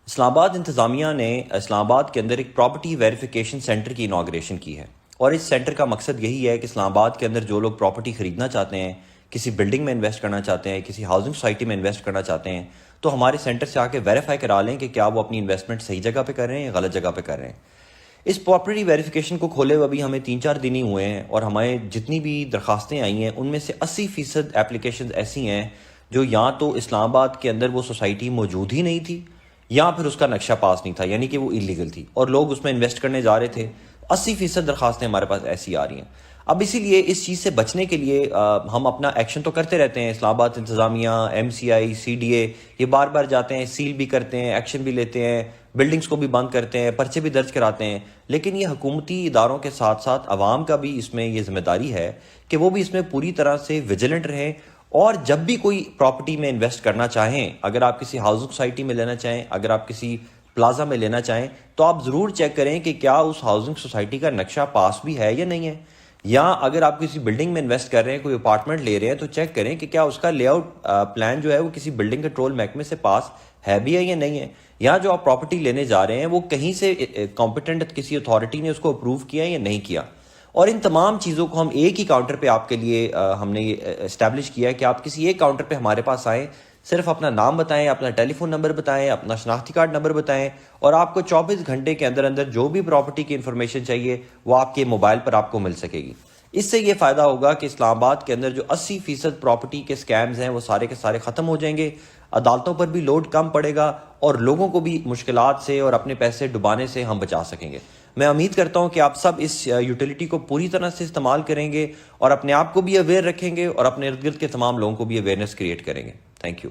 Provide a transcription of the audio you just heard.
اسلام آباد انتظامیہ نے اسلام آباد کے اندر ایک پراپرٹی ویریفیکیشن سینٹر کی انوگریشن کی ہے، اور اس سینٹر کا مقصد یہی ہے کہ اسلام آباد کے اندر جو لوگ پراپرٹی خریدنا چاہتے ہیں، کسی بلڈنگ میں انویسٹ کرنا چاہتے ہیں، کسی ہاؤسنگ سوسائٹی میں انویسٹ کرنا چاہتے ہیں، تو ہمارے سینٹر سے آ کے ویریفائی کرا لیں کہ کیا وہ اپنی انویسٹمنٹ صحیح جگہ پہ کر رہے ہیں یا غلط جگہ پہ کر رہے ہیں۔ اس پراپرٹی ویریفیکیشن کو کھولے ہوئے ابھی ہمیں 3-4 دن ہی ہوئے ہیں، اور ہمیں جتنی بھی درخواستیں آئی ہیں ان میں سے 80% اپلیکیشنز ایسی ہیں جو یا تو اسلام آباد کے اندر وہ سوسائٹی موجود ہی نہیں تھی، یا پھر اس کا نقشہ پاس نہیں تھا، یعنی کہ وہ انلیگل تھی اور لوگ اس میں انویسٹ کرنے جا رہے تھے۔ 80% درخواستیں ہمارے پاس ایسی آ رہی ہیں۔ اب اسی لیے اس چیز سے بچنے کے لیے ہم اپنا ایکشن تو کرتے رہتے ہیں، اسلام آباد انتظامیہ، MCI، CDA یہ بار بار جاتے ہیں، سیل بھی کرتے ہیں، ایکشن بھی لیتے ہیں، بلڈنگز کو بھی بند کرتے ہیں، پرچے بھی درج کراتے ہیں، لیکن یہ حکومتی اداروں کے ساتھ ساتھ عوام کا بھی اس میں یہ ذمہ داری ہے کہ وہ بھی اس میں پوری طرح سے ویجیلنٹ رہیں، اور جب بھی کوئی پراپرٹی میں انویسٹ کرنا چاہیں، اگر آپ کسی ہاؤسنگ سوسائٹی میں لینا چاہیں، اگر آپ کسی پلازا میں لینا چاہیں، تو آپ ضرور چیک کریں کہ کیا اس ہاؤسنگ سوسائٹی کا نقشہ پاس بھی ہے یا نہیں ہے، یا اگر آپ کسی بلڈنگ میں انویسٹ کر رہے ہیں، کوئی اپارٹمنٹ لے رہے ہیں، تو چیک کریں کہ کیا اس کا لے آؤٹ پلان جو ہے وہ کسی بلڈنگ کنٹرول محکمے سے پاس ہے بھی ہے یا نہیں ہے، یا جو آپ پراپرٹی لینے جا رہے ہیں وہ کہیں سے کمپیٹنٹ کسی اتھارٹی نے اس کو اپروو کیا یا نہیں کیا۔ اور ان تمام چیزوں کو ہم ایک ہی کاؤنٹر پہ آپ کے لیے ہم نے یہ اسٹیبلش کیا ہے کہ آپ کسی ایک کاؤنٹر پہ ہمارے پاس آئیں، صرف اپنا نام بتائیں، اپنا ٹیلی فون نمبر بتائیں، اپنا شناختی کارڈ نمبر بتائیں، اور آپ کو 24 گھنٹے کے اندر اندر جو بھی پراپرٹی کی انفارمیشن چاہیے وہ آپ کے موبائل پر آپ کو مل سکے گی۔ اس سے یہ فائدہ ہوگا کہ اسلام آباد کے اندر جو 80% پراپرٹی کے سکیمز ہیں وہ سارے کے سارے ختم ہو جائیں گے، عدالتوں پر بھی لوڈ کم پڑے گا، اور لوگوں کو بھی مشکلات سے اور اپنے پیسے ڈبانے سے ہم بچا سکیں گے۔ میں امید کرتا ہوں کہ آپ سب اس یوٹیلیٹی کو پوری طرح سے استعمال کریں گے، اور اپنے آپ کو بھی اویئر رکھیں گے، اور اپنے ارد گرد کے تمام لوگوں کو بھی اویئرنیس کریٹ کریں گے۔ Thank you.